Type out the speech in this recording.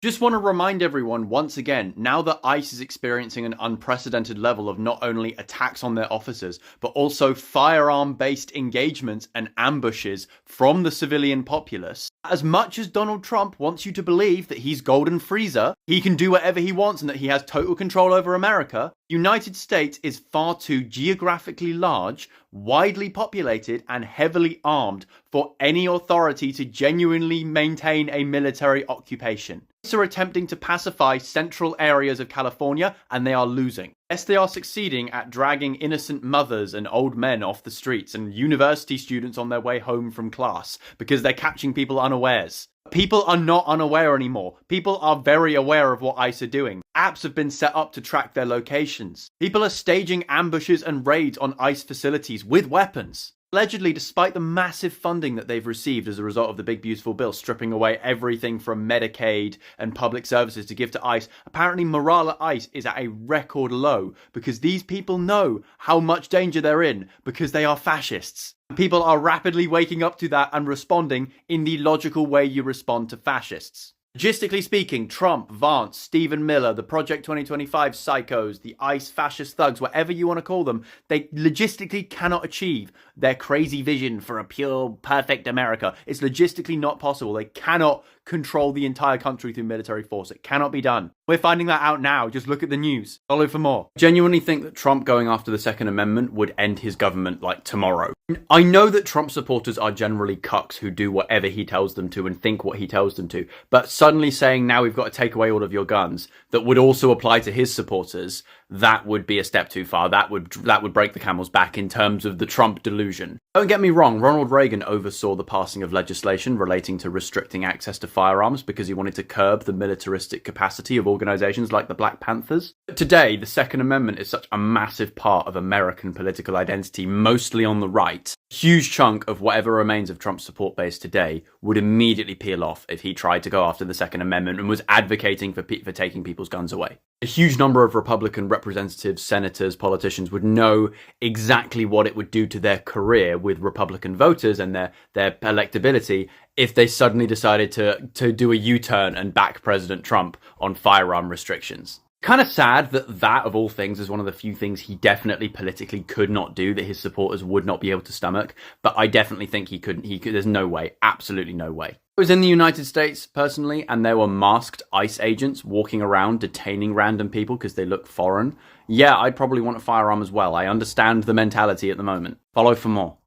Just want to remind everyone once again, now that ICE is experiencing an unprecedented level of not only attacks on their officers, but also firearm-based engagements and ambushes from the civilian populace. As much as Donald Trump wants you to believe that he's Golden Freezer, he can do whatever he wants and that he has total control over America, the United States is far too geographically large, widely populated, and heavily armed for any authority to genuinely maintain a military occupation. They are attempting to pacify central areas of California, and they are losing. Yes, they are succeeding at dragging innocent mothers and old men off the streets and university students on their way home from class because they're catching people unawares. People are not unaware anymore. People are very aware of what ICE are doing. Apps have been set up to track their locations. People are staging ambushes and raids on ICE facilities with weapons. Allegedly, despite the massive funding that they've received as a result of the big beautiful bill stripping away everything from Medicaid and public services to give to ICE, apparently morale at ICE is at a record low because these people know how much danger they're in because they are fascists. People are rapidly waking up to that and responding in the logical way you respond to fascists. Logistically speaking, Trump, Vance, Stephen Miller, the Project 2025 psychos, the ICE fascist thugs, whatever you want to call them, they logistically cannot achieve their crazy vision for a pure, perfect America. It's logistically not possible. They cannot control the entire country through military force. It cannot be done. We're finding that out now. Just look at the news. Follow for more. I genuinely think that Trump going after the Second Amendment would end his government like tomorrow. I know that Trump supporters are generally cucks who do whatever he tells them to and think what he tells them to, but suddenly saying now we've got to take away all of your guns, that would also apply to his supporters, that would be a step too far. That would break the camel's back in terms of the Trump delusion. Don't get me wrong, Ronald Reagan oversaw the passing of legislation relating to restricting access to firearms because he wanted to curb the militaristic capacity of organizations like the Black Panthers. But today, the Second Amendment is such a massive part of American political identity, mostly on the right. A huge chunk of whatever remains of Trump's support base today would immediately peel off if he tried to go after the Second Amendment and was advocating for taking people's guns away. A huge number of Republican representatives, senators, politicians would know exactly what it would do to their career with Republican voters and their electability if they suddenly decided to do a U-turn and back President Trump on firearm restrictions. Kind of sad that of all things is one of the few things he definitely politically could not do, that his supporters would not be able to stomach. But I definitely think he could. There's no way, absolutely no way. I was in the United States personally, and there were masked ICE agents walking around detaining random people because they look foreign. Yeah, I'd probably want a firearm as well. I understand the mentality at the moment. Follow for more.